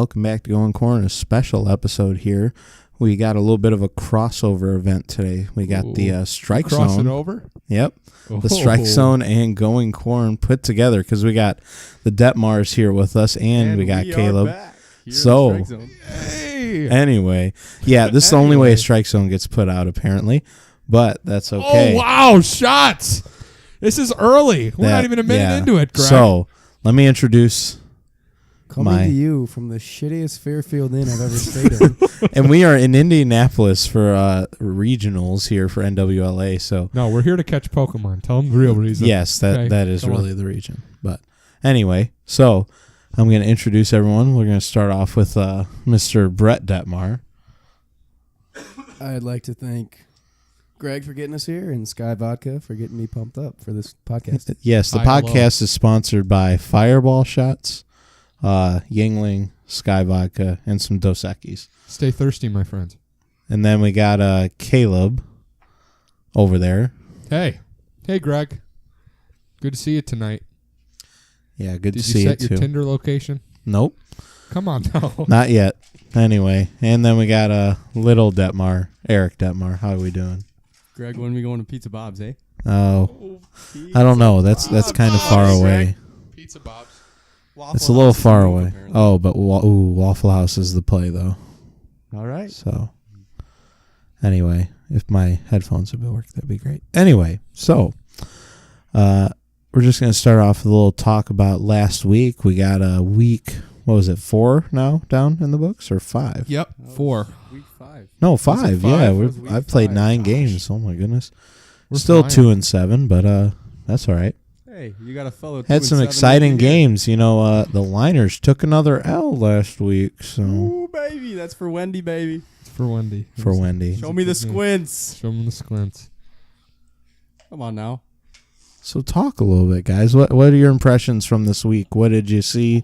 welcome back to Going Corn, a special episode here. We got a little bit of a crossover event today. We got the Strike Zone. Crossing over? Yep. The Strike Zone and Going Corn put together because we got the Detmars here with us and we got Caleb. So, anyway, yeah, this is the only way a Strike Zone gets put out, apparently, but that's okay. Oh, wow, shots. This is early. We're not even a minute into it, Greg. So, let me introduce Coming to you from the shittiest Fairfield Inn I've ever stayed in. And we are in Indianapolis for regionals here for NWLA. So no, we're here to catch Pokemon. Tell them the real reason. Yes, that is really the region. But anyway, so I'm going to introduce everyone. We're going to start off with Mr. Brett Detmar. I'd like to thank Greg for getting us here and Sky Vodka for getting me pumped up for this podcast. Yes, the podcast is sponsored by Fireball Shots, Yingling, Sky Vodka, and some Dos Equis. Stay thirsty, my friends. And then we got Caleb over there. Hey, Greg. Good to see you tonight. Yeah, good to see you too. Did you set your Tinder location? Nope. Come on, no. Not yet. Anyway, and then we got little Detmar, Eric Detmar. How are we doing? Greg, when are we going to Pizza Bob's, eh? Oh, I don't know. That's kind of far away. Pizza Bob's. It's a little far away. Oh, but Waffle House is the play, though. All right. So, anyway, if my headphones would work, that'd be great. Anyway, so we're just going to start off with a little talk about last week. We got a week, what was it, 4 now down in the books, or 5? Yep, 4. Week 5. No, 5. Yeah, I've played 9 games. Oh, my goodness. We're still 2-7, but that's all right. Hey, you got a fellow. Had some exciting games. You know, the Liners took another L last week. So, ooh, baby, that's for Wendy, baby. It's for Wendy. For Wendy. Show me the squints. Show me the squints. Come on now. So talk a little bit, guys. What are your impressions from this week? What did you see?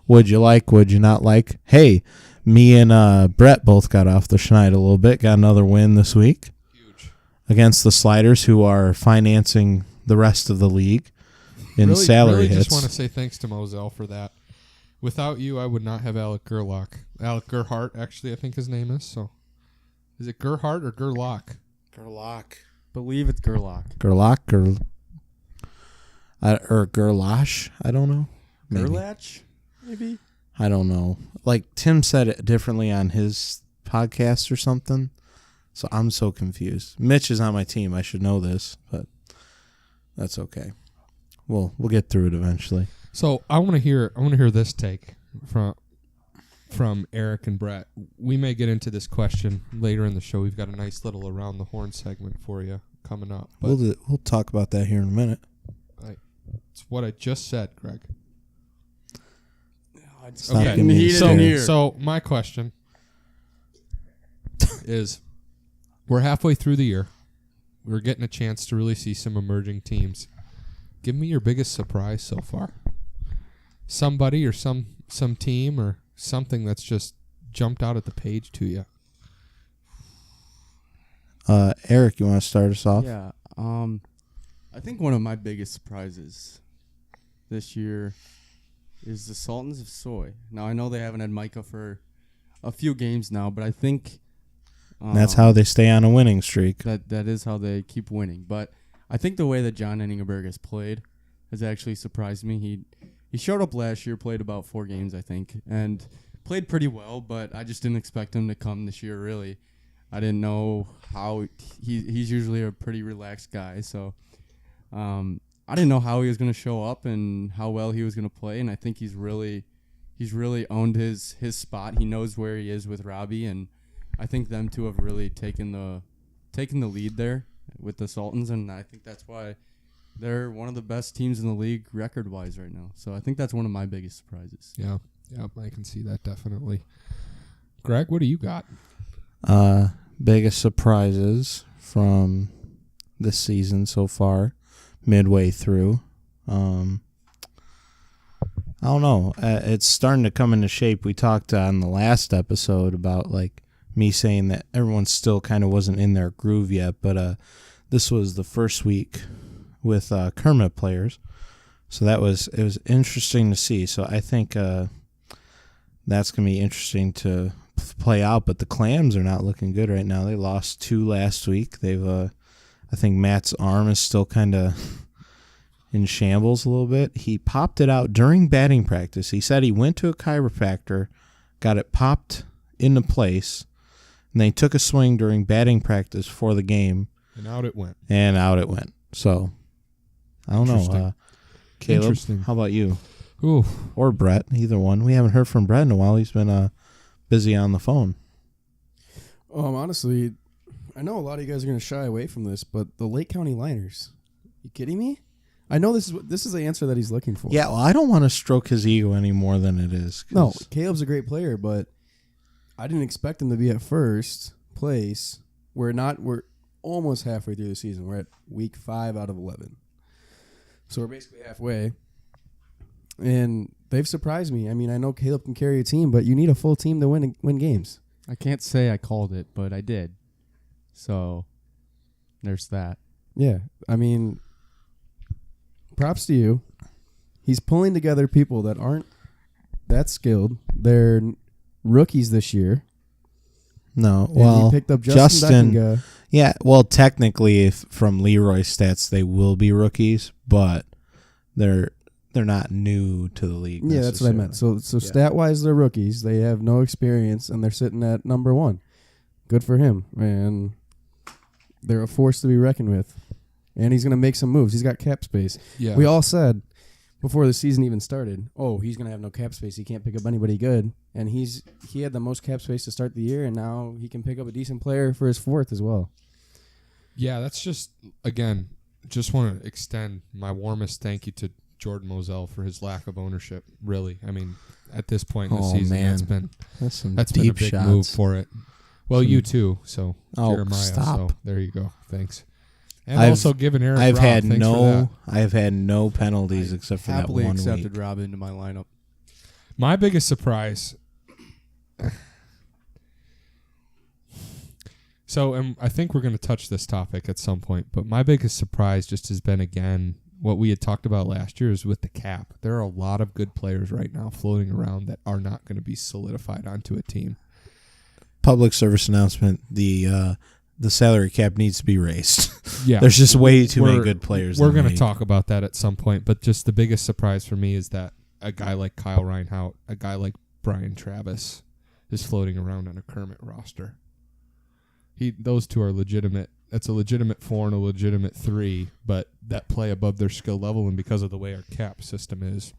What'd you like? What'd you not like? Hey, me and Brett both got off the schneid a little bit. Got another win this week. Huge. Against the Sliders, who are financing the rest of the league. Salary hits. Just want to say thanks to Moselle for that. Without you, I would not have Alec Gerhart, actually, I think his name is. So, is it Gerhart or Gerlach? Gerlach. Believe it's Gerlach. Gerlach or Gerlache. I don't know. Gerlach, maybe. I don't know. Like Tim said it differently on his podcast or something. So I'm so confused. Mitch is on my team. I should know this, but that's okay. We'll get through it eventually. So I want to hear this take from Eric and Brett. We may get into this question later in the show. We've got a nice little around the horn segment for you coming up. We'll talk about that here in a minute. It's what I just said, Greg. Okay. So my question is, we're halfway through the year. We're getting a chance to really see some emerging teams. Give me your biggest surprise so far. Somebody or some team or something that's just jumped out at the page to you. Eric, you want to start us off? Yeah. I think one of my biggest surprises this year is the Sultans of Soy. Now, I know they haven't had Micah for a few games now, but I think that's how they stay on a winning streak. That is how they keep winning. But I think the way that John Enningerberg has played has actually surprised me. He showed up last year, played about 4 games, I think, and played pretty well, but I just didn't expect him to come this year, really. I didn't know how he's usually a pretty relaxed guy, so I didn't know how he was going to show up and how well he was going to play, and I think he's really owned his spot. He knows where he is with Robbie, and I think them two have really taken the lead there with the Sultans, and I think that's why they're one of the best teams in the league record-wise right now. So I think that's one of my biggest surprises. Yeah, I can see that definitely. Greg, what do you got? Biggest surprises from this season so far, midway through. I don't know. It's starting to come into shape. We talked on the last episode about like me saying that everyone still kind of wasn't in their groove yet, but this was the first week with Kermit players, so it was interesting to see. So I think that's going to be interesting to play out. But the Clams are not looking good right now. They lost 2 last week. They've, I think Matt's arm is still kind of in shambles a little bit. He popped it out during batting practice. He said he went to a chiropractor, got it popped into place, and they took a swing during batting practice for the game. And out it went. So, I don't know. Caleb, how about you? Ooh. Or Brett, either one. We haven't heard from Brett in a while. He's been busy on the phone. Honestly, I know a lot of you guys are going to shy away from this, but the Lake County Liners. You kidding me? I know this is the answer that he's looking for. Yeah, well, I don't want to stroke his ego any more than it is. No, Caleb's a great player, but I didn't expect him to be at first place. We're almost halfway through the season. We're at week 5 out of 11. So we're basically halfway. And they've surprised me. I mean, I know Caleb can carry a team, but you need a full team to win games. I can't say I called it, but I did. So there's that. Yeah, I mean, props to you. He's pulling together people that aren't that skilled. They're rookies this year. No, And well, he picked up Justin Beckinga. Yeah, well, technically, if from Leroy's stats, they will be rookies, but they're not new to the league. Yeah, that's what I meant. So stat-wise, they're rookies. They have no experience, and they're sitting at number 1. Good for him, and they're a force to be reckoned with. And he's going to make some moves. He's got cap space. Yeah. We all said before the season even started, he's going to have no cap space. He can't pick up anybody good. And he had the most cap space to start the year, and now he can pick up a decent player for his 4th as well. Yeah, that's just, again, just want to extend my warmest thank you to Jordan Moselle for his lack of ownership, really. I mean, at this point in the season, man. that's been deep a big shots. move for it. Well, you too, so Jeremiah. Stop. So there you go. Thanks. And also giving Eric I've Robb, had thanks for that. no penalties except for that Happily one accepted week. Rob into my lineup. My biggest surprise. So I think we're going to touch this topic at some point, but my biggest surprise just has been, again, what we had talked about last year is with the cap. There are a lot of good players right now floating around that are not going to be solidified onto a team. Public service announcement: the salary cap needs to be raised. Yeah, there's just way too many good players. We're going to talk about that at some point, but just the biggest surprise for me is that a guy like Kyle Reinhart, a guy like Brian Travis, is floating around on a Kermit roster. Those two are legitimate. That's a legitimate 4 and a legitimate 3, but that play above their skill level, and because of the way our cap system is,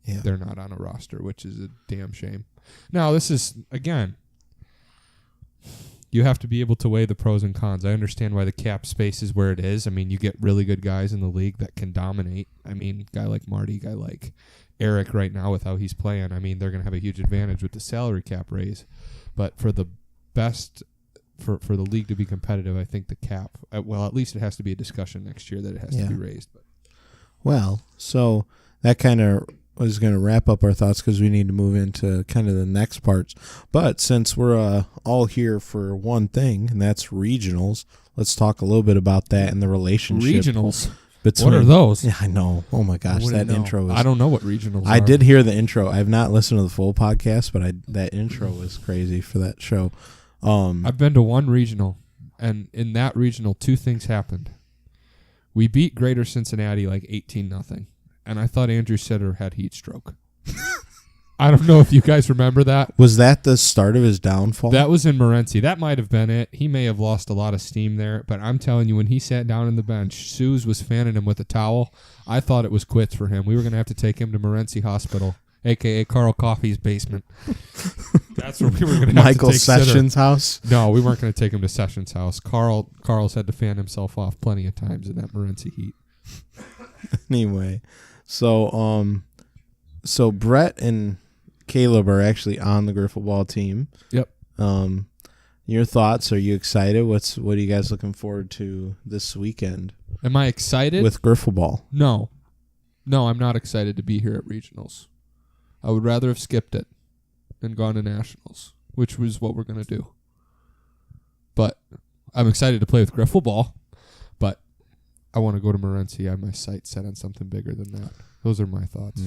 they're not on a roster, which is a damn shame. Now, this is, again, you have to be able to weigh the pros and cons. I understand why the cap space is where it is. I mean, you get really good guys in the league that can dominate. I mean, guy like Marty, guy like Eric right now with how he's playing, I mean, they're going to have a huge advantage with the salary cap raise. But for the best... For the league to be competitive, I think the cap, at least it has to be a discussion next year that it has to be raised. But. Well, so that kind of was going to wrap up our thoughts because we need to move into kind of the next parts. But since we're all here for one thing, and that's regionals, let's talk a little bit about that and the relationship. Regionals? Between, what are those? Yeah, I know. Oh, my gosh, that intro is... I don't know what regionals are. I did hear the intro. I've not listened to the full podcast, but that intro was crazy for that show. I've been to one regional, and in that regional, 2 things happened. We beat Greater Cincinnati like 18-0, and I thought Andrew Sitter had heat stroke. I don't know if you guys remember that. Was that the start of his downfall? That was in Morenci. That might have been it. He may have lost a lot of steam there, but I'm telling you, when he sat down on the bench, Suze was fanning him with a towel. I thought it was quits for him. We were going to have to take him to Morenci Hospital, a.k.a. Carl Coffey's basement. That's where we were going to have Michael to take Sessions' Sitter. house? No, we weren't going to take him to Sessions' house. Carl's had to fan himself off plenty of times in that Morenci heat. Anyway, so Brett and Caleb are actually on the Griffle ball team. Yep. Your thoughts? Are you excited? What are you guys looking forward to this weekend? Am I excited? With Griffle ball? No, I'm not excited to be here at regionals. I would rather have skipped it and gone to nationals, which was what we're going to do. But I'm excited to play with Griffle ball, but I want to go to Morenci. I have my sights set on something bigger than that. Those are my thoughts.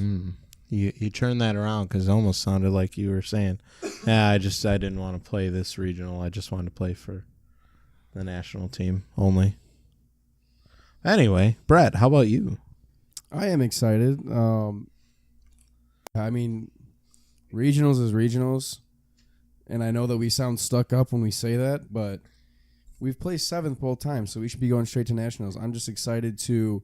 You turned that around because it almost sounded like you were saying, "Yeah, I didn't want to play this regional. I just wanted to play for the national team only." Anyway, Brett, how about you? I am excited. I mean, regionals is regionals, and I know that we sound stuck up when we say that, but we've placed 7th both times, so we should be going straight to nationals. I'm just excited to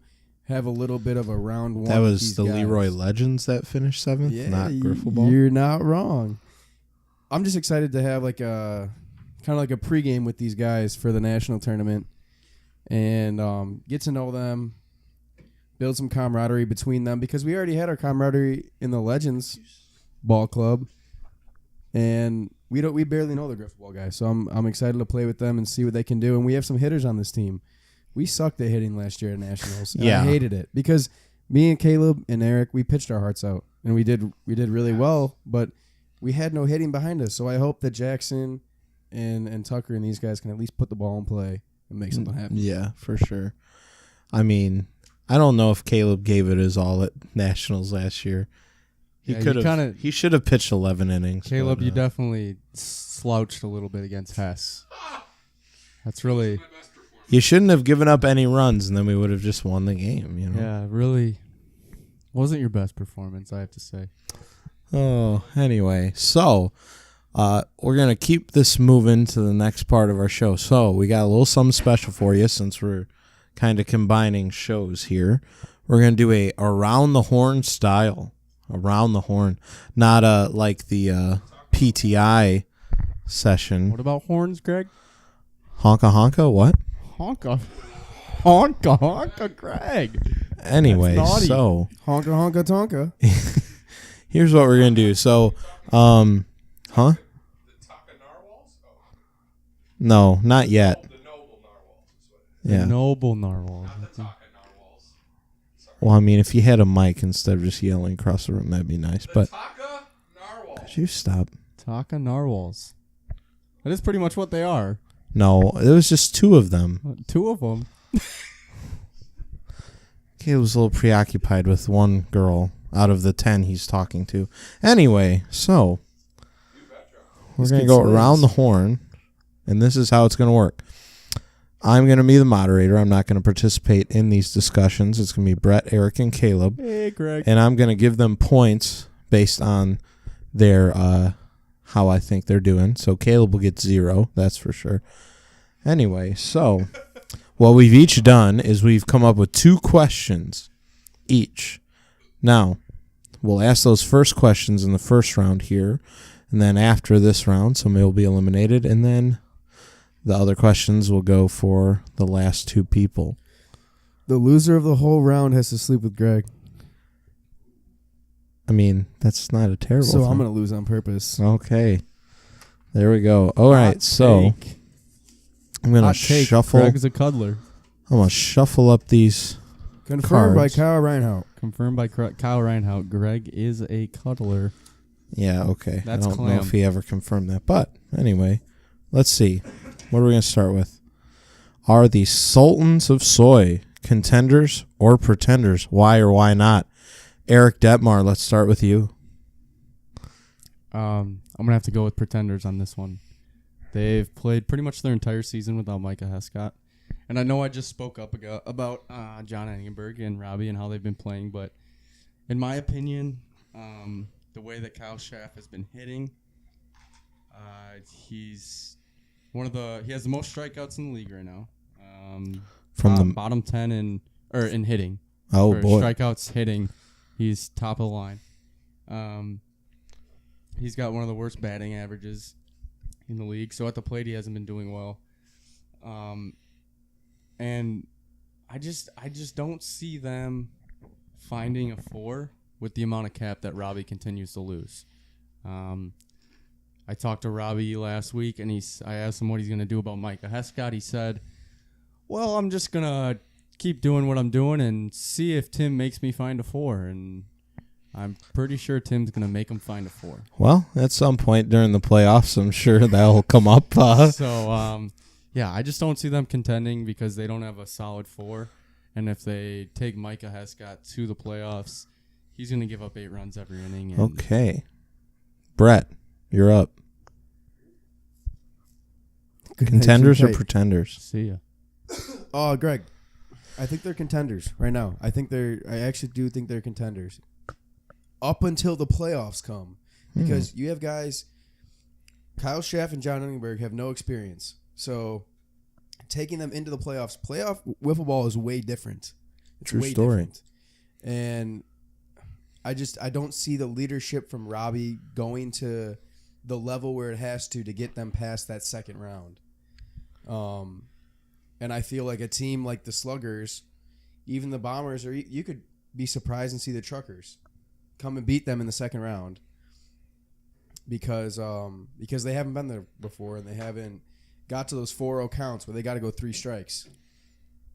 have a little bit of a round one. That with was these the guys. Leroy Legends that finished 7th, Yeah, not Griffle Ball. You're not wrong. I'm just excited to have like a kind of like a pregame with these guys for the national tournament, and get to know them, build some camaraderie between them, because we already had our camaraderie in the Legends Ball Club, and we barely know the Griffle Ball guys. So I'm excited to play with them and see what they can do. And we have some hitters on this team. We sucked at hitting last year at nationals. And Yeah. I hated it because me and Caleb and Eric, we pitched our hearts out, and we did really well, but we had no hitting behind us. So I hope that Jackson and Tucker and these guys can at least put the ball in play and make something happen. Yeah, for sure. I mean, I don't know if Caleb gave it his all at nationals last year. He Yeah, you could have. kinda- He should have pitched 11 innings. Caleb, but, you definitely slouched a little bit against Hess. That's really, You shouldn't have given up any runs, and then we would have just won the game. You know. yeah, really wasn't your best performance, I have to say. Oh, anyway, so we're gonna keep this moving to the next part of our show. So we got a little something special for you since we're kind of combining shows here. We're gonna do a around the horn style, around the horn, not like the PTI session. What about horns, Greg? Honka honka, what? Honka. Honka, honka, Greg. Anyway, That's naughty. so Honka, honka, tonka. here's what we're gonna do. So, huh? The Taka narwhals? Oh, No, not yet. the noble narwhals. Is what Yeah. Noble narwhal. the Taka narwhals. Sorry. Well, I mean, if you had a mic instead of just yelling across the room, that'd be nice. The But Taka narwhals. could you stop? Taka narwhals. That is pretty much what they are. No, there was just 2 of them. 2 of them. He was a little preoccupied with one girl out of the 10 he's talking to. Anyway, so we're going to go around the horn, and this is how it's going to work. I'm going to be the moderator. I'm not going to participate in these discussions. It's going to be Brett, Eric, and Caleb. Hey, Greg. And I'm going to give them points based on their how I think they're doing. So Caleb will get 0, that's for sure. Anyway, so what we've each done is we've come up with 2 questions each. Now, we'll ask those first questions in the first round here, and then after this round, somebody will be eliminated, and then the other questions will go for the last 2 people. The loser of the whole round has to sleep with Greg. I mean, that's not a terrible So thing. I'm going to lose on purpose. Okay. There we go. All right, so I'm going to Hot take. shuffle. Greg's a cuddler. I'm going to shuffle up these. Confirmed by Cards. Kyle Reinhardt. Confirmed by Kyle Reinhardt. Greg is a cuddler. Yeah, okay. That's I don't know clam. if he ever confirmed that. But anyway, let's see. What are we going to start with? Are the Sultans of Soy contenders or pretenders? Why or why not? Eric Detmar, let's start with you. I'm going to have to go with pretenders on this one. They've played pretty much their entire season without Micah Hescott. And I know I just spoke up about John Engenberg and Robbie and how they've been playing, but in my opinion, the way that Kyle Schaff has been hitting, he's he has the most strikeouts in the league right now. From the bottom 10 in hitting. Oh, For boy. strikeouts hitting, he's top of the line. He's got one of the worst batting averages in the league. So at the plate, he hasn't been doing well. And I just don't see them finding a 4 with the amount of cap that Robbie continues to lose. I talked to Robbie last week, and I asked him what he's going to do about Micah Hescott. He said, well, I'm just going to keep doing what I'm doing and see if Tim makes me find a 4. And I'm pretty sure Tim's going to make him find a 4. Well, at some point during the playoffs, I'm sure that'll come up. So, yeah, I just don't see them contending because they don't have a solid 4. And if they take Micah Hescott to the playoffs, he's going to give up 8 runs every inning. And Okay. Brett, you're up. Contenders or pretenders? See ya. Oh, Greg, I think they're contenders right now. I actually do think they're contenders up until the playoffs come, because you have guys. Kyle Schaff and John Ellingberg have no experience, so taking them into the playoff wiffle ball is way different. It's True way story. different. And I don't see the leadership from Robbie going to the level where it has to get them past that second round. And I feel like a team like the Sluggers, even the Bombers, or you could be surprised and see the Truckers come and beat them in the second round, because they haven't been there before and they haven't got to those 4-0 counts where they got to go 3 strikes.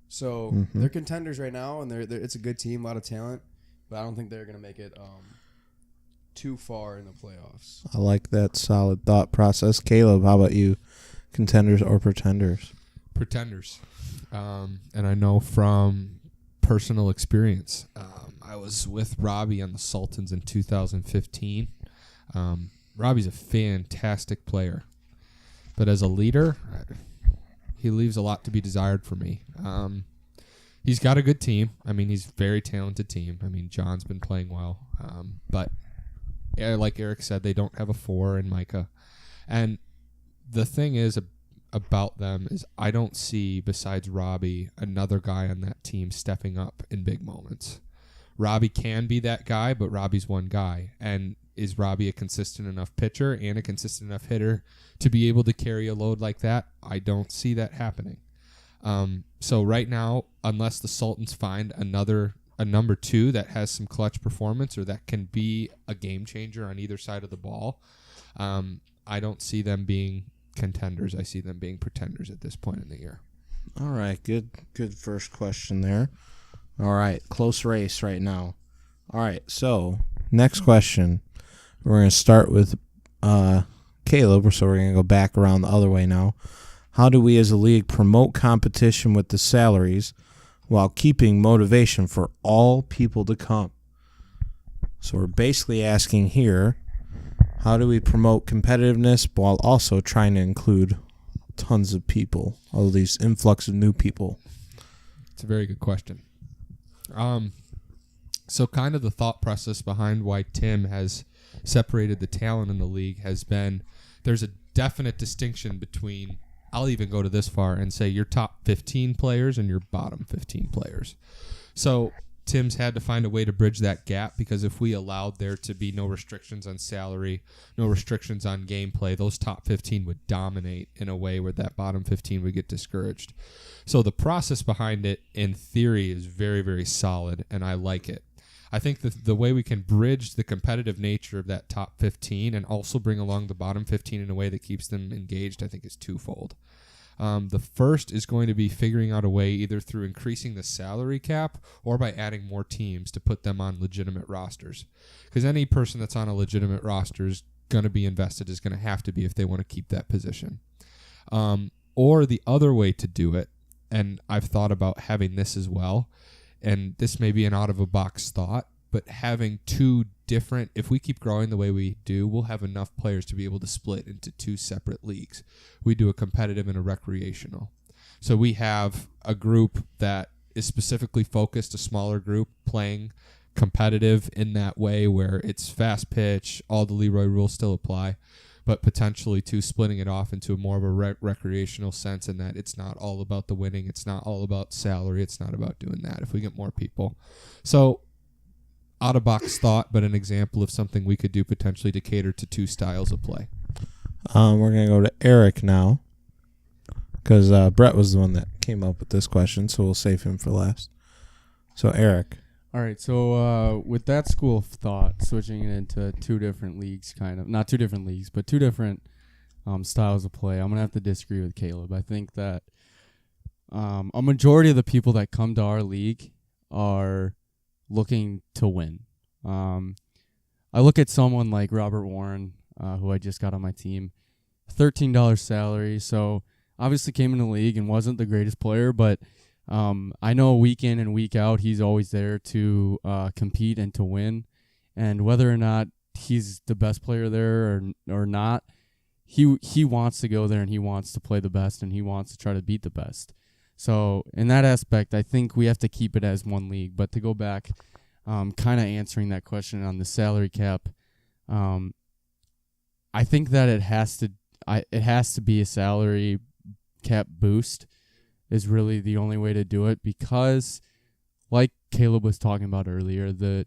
So they're contenders right now, and it's a good team, a lot of talent, but I don't think they're going to make it too far in the playoffs. I like that solid thought process. Caleb, how about you? Contenders or pretenders? Pretenders. And I know from personal experience, I was with Robbie on the Sultans in 2015. Robbie's a fantastic player, but as a leader, he leaves a lot to be desired for me. He's got a good team. I mean, he's a very talented team. I mean, John's been playing well, but like Eric said, they don't have a 4 in Micah. And the thing is about them is I don't see, besides Robbie, another guy on that team stepping up in big moments. Robbie can be that guy, but Robbie's one guy. And is Robbie a consistent enough pitcher and a consistent enough hitter to be able to carry a load like that? I don't see that happening. So right now, unless the Sultans find a number 2 that has some clutch performance or that can be a game changer on either side of the ball, I don't see them being contenders. I see them being pretenders at this point in the year. All right, good first question there. All right, close race right now. All right, so next question. We're going to start with Caleb, so we're going to go back around the other way now. How do we as a league promote competition with the salaries while keeping motivation for all people to come? So we're basically asking here, how do we promote competitiveness while also trying to include tons of people, all these influx of new people? It's a very good question. So kind of the thought process behind why Tim has separated the talent in the league has been there's a definite distinction between, I'll even go to this far and say, your top 15 players and your bottom 15 players. So Tim's had to find a way to bridge that gap, because if we allowed there to be no restrictions on salary, no restrictions on gameplay, those top 15 would dominate in a way where that bottom 15 would get discouraged. So the process behind it, in theory, is very, very solid, and I like it. I think the way we can bridge the competitive nature of that top 15 and also bring along the bottom 15 in a way that keeps them engaged, I think, is twofold. The first is going to be figuring out a way either through increasing the salary cap or by adding more teams to put them on legitimate rosters. Because any person that's on a legitimate roster is going to be invested, is going to have to be if they want to keep that position. Or the other way to do it, and I've thought about having this as well, and this may be an out-of-a-box thought, but having 2 different, if we keep growing the way we do, we'll have enough players to be able to split into 2 separate leagues. We do a competitive and a recreational. So we have a group that is specifically focused, a smaller group, playing competitive in that way where it's fast pitch, all the Leroy rules still apply, but potentially splitting it off into more of a recreational sense, in that it's not all about the winning, it's not all about salary, it's not about doing that if we get more people. So out-of-box thought, but an example of something we could do potentially to cater to 2 styles of play. We're going to go to Eric now, because Brett was the one that came up with this question, so we'll save him for last. So, Eric. All right, so with that school of thought, switching it into 2 different leagues, kind of, not 2 different leagues, but 2 different styles of play, I'm going to have to disagree with Caleb. I think that a majority of the people that come to our league are looking to win. I look at someone like Robert Warren, who I just got on my team, $13 salary, so obviously came in the league and wasn't the greatest player, but I know week in and week out, he's always there to compete and to win. And whether or not he's the best player there or not, he wants to go there and he wants to play the best and he wants to try to beat the best. So in that aspect, I think we have to keep it as one league. But to go back, kind of answering that question on the salary cap, I think that it has to be a salary cap boost is really the only way to do it, because like Caleb was talking about earlier, the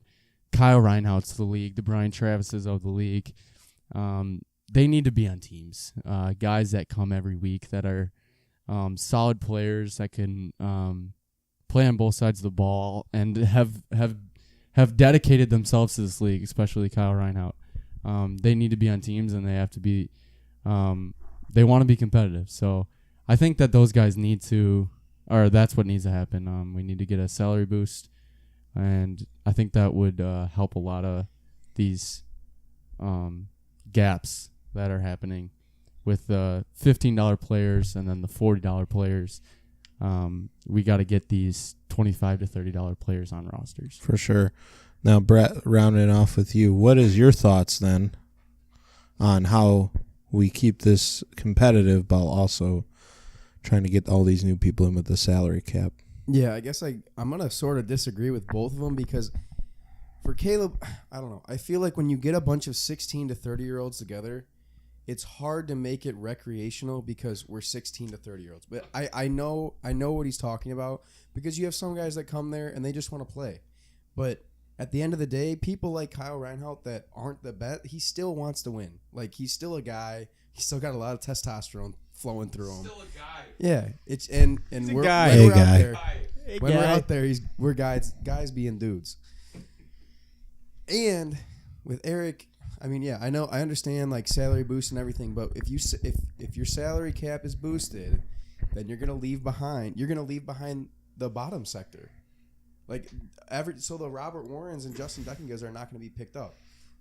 Kyle Reinhardt's of the league, the Brian Travis's of the league, they need to be on teams. Guys that come every week that are solid players that can play on both sides of the ball and have dedicated themselves to this league, especially Kyle Reinhardt. They need to be on teams and they have to be they want to be competitive. So I think that those guys need to, or that's what needs to happen. We need to get a salary boost, and I think that would help a lot of these gaps that are happening with the $15 players and then the $40 players. We got to get these $25 to $30 players on rosters. For sure. Now, Brett, rounding off with you, what is your thoughts then on how we keep this competitive while also trying to get all these new people in with the salary cap? Yeah, I guess I'm going to sort of disagree with both of them, because for Caleb, I don't know. I feel like when you get a bunch of 16 to 30-year-olds together, it's hard to make it recreational because we're 16 to 30-year-olds. But I know what he's talking about, because you have some guys that come there and they just want to play. But at the end of the day, people like Kyle Reinhardt that aren't the best, he still wants to win. Like, he's still a guy. He's still got a lot of testosterone flowing through him. Still a guy. Yeah, it's and we're guy. When we're Hey, out guy. there, Hey, when we're guy. out there, we're guys being dudes. And with Eric, I mean, yeah, I know, I understand like salary boost and everything, but if your salary cap is boosted, then you're gonna leave behind the bottom sector. Like so the Robert Warrens and Justin Deckingas are not going to be picked up.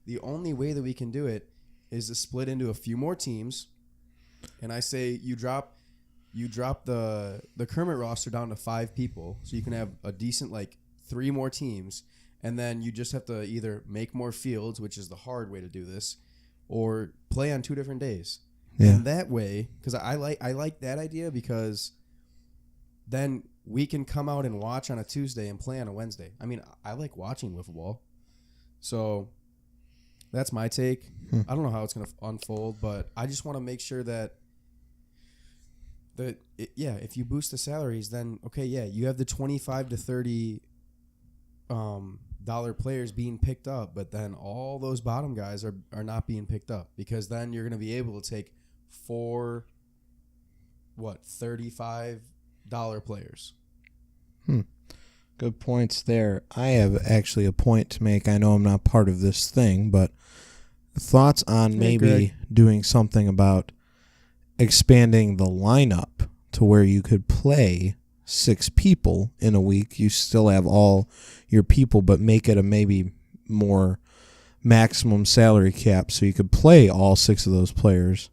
The only way that we can do it is to split into a few more teams, and I say you drop the Kermit roster down to 5 people, so you can have a decent like 3 more teams. And then you just have to either make more fields, which is the hard way to do this, or play on 2 different days. Yeah. And that way, because I like that idea, because then we can come out and watch on a Tuesday and play on a Wednesday. I mean, I like watching wiffle ball. So that's my take. I don't know how it's going to unfold, but I just want to make sure that if you boost the salaries, then okay, yeah, you have the 25 to 30 dollar players being picked up, but then all those bottom guys are not being picked up, because then you're going to be able to take 4 $35 players. Good points there. I have actually a point to make. I know I'm not part of this thing, but thoughts on maybe Greg. doing something about expanding the lineup to where you could play 6 people in a week. You still have all your people, but make it a maybe more maximum salary cap so you could play all 6 of those players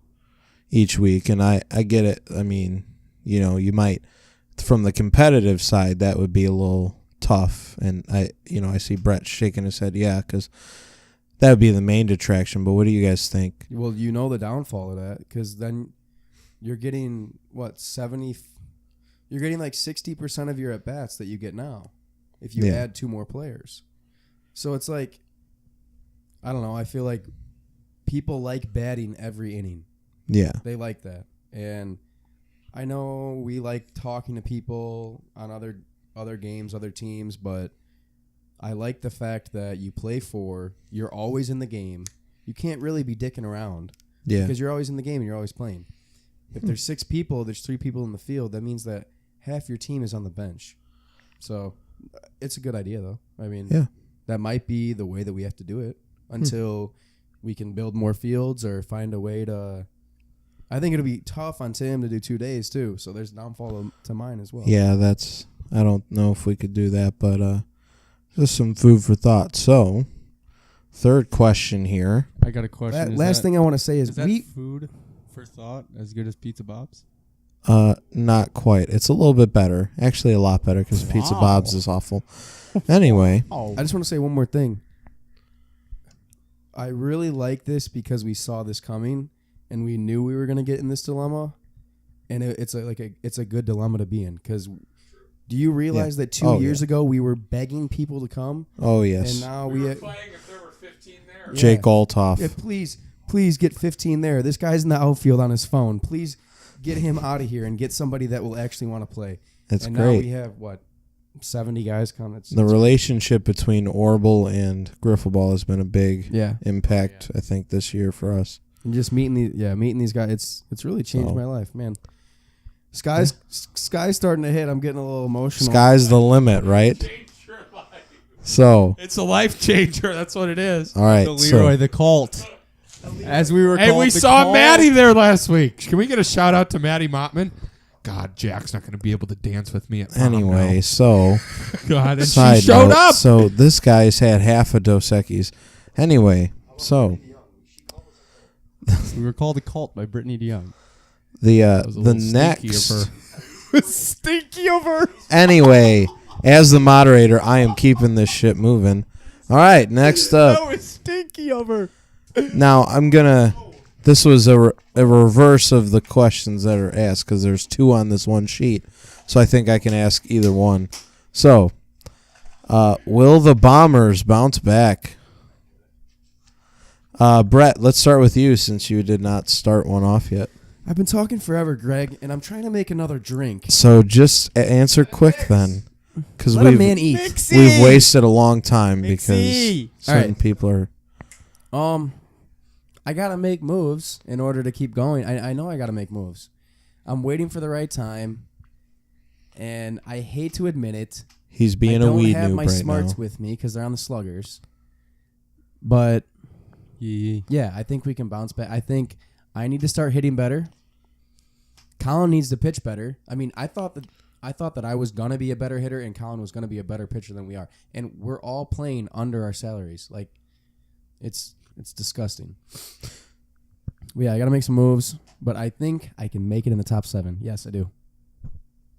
each week. And I get it. I mean, you might, from the competitive side, that would be a little tough. And I see Brett shaking his head. Yeah, because that would be the main detraction. But what do you guys think? Well, the downfall of that, because then you're getting you're getting like 60% of your at bats that you get now if you add 2 more players. So it's like, I don't know. I feel like people like batting every inning. Yeah. They like that. And I know we like talking to people on other games, other teams, but I like the fact that you play 4, you're always in the game. You can't really be dicking around. Yeah. Because you're always in the game and you're always playing. If there's 6 people, there's 3 people in the field. That means that half your team is on the bench. So it's a good idea, though. I mean, that might be the way that we have to do it until we can build more fields or find a way to. I think it'll be tough on Tim to do 2 days, too. So there's downfall to mine as well. Yeah, I don't know if we could do that, but just some food for thought. So, third question here. I got a question. Last thing I want to say is that food for thought as good as Pizza Bob's? Not quite. It's a little bit better. Actually, a lot better because Pizza Bob's is awful. Anyway. I just want to say one more thing. I really like this because we saw this coming and we knew we were going to get in this dilemma. And it's a good dilemma to be in because do you realize that 2 years ago we were begging people to come? Oh, yes. And now we were playing if there were 15 there. Jake Althoff. Yeah, please get 15 there. This guy's in the outfield on his phone. Please get him out of here and get somebody that will actually want to play. That's and great. Now we have, 70 guys come. The relationship between Orbital and Griffleball has been a big impact, I think, this year for us. And just meeting these guys, it's really changed my life, man. Sky's starting to hit. I'm getting a little emotional. Sky's the limit, right? So it's a life changer. That's what it is. All right, the Leroy, the cult. As we were, we saw Maddie there last week. Can we get a shout out to Maddie Mottman? God, Jack's not going to be able to dance with me at prom anyway. now. So God, and side she showed note, up. So this guy's had half a Dos Equis. Anyway, so we were called a cult by Brittany DeYoung. The next stinky of her. Anyway, as the moderator, I am keeping this shit moving. All right, next up. That was stinky of her. Now I'm gonna. This was a reverse of the questions that are asked because there's two on this one sheet, so I think I can ask either one. So, will the Bombers bounce back? Brett, let's start with you since you did not start one off yet. I've been talking forever, Greg, and I'm trying to make another drink. So just answer quick then, because Let a man eat. we've wasted a long time because certain right. people are. I gotta make moves in order to keep going. I know I gotta make moves. I'm waiting for the right time, and I hate to admit it. He's being a weed noob right now. I don't have my smarts with me because they're on the sluggers. But yeah, I think we can bounce back. I think I need to start hitting better. Colin needs to pitch better. I mean, I thought that I was gonna be a better hitter and Colin was gonna be a better pitcher than we are, and we're all playing under our salaries. Like, it's disgusting. Yeah, I gotta make some moves, but I think I can make it in the top 7. Yes, I do.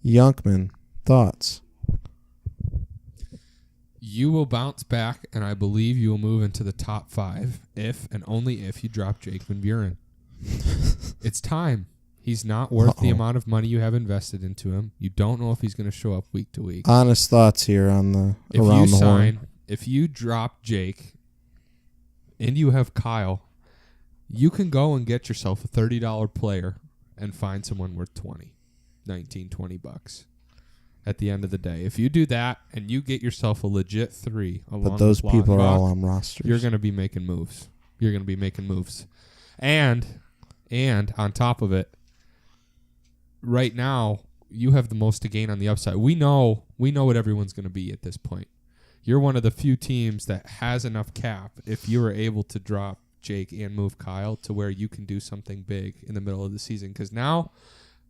Youngman, thoughts? You will bounce back, and I believe you will move into the top 5 if and only if you drop Jake Van Buren. It's time. He's not worth the amount of money you have invested into him. You don't know if he's going to show up week to week. Honest thoughts here on the around the horn. If you drop Jake and you have Kyle, you can go and get yourself a $30 player and find someone worth $20 bucks at the end of the day. If you do that and you get yourself a legit 3 along but those with people are Lockenbach, all on rosters. you're going to be making moves. And on top of it, right now you have the most to gain on the upside. We know what everyone's going to be at this point. You're one of the few teams that has enough cap if you were able to drop Jake and move Kyle to where you can do something big in the middle of the season, because now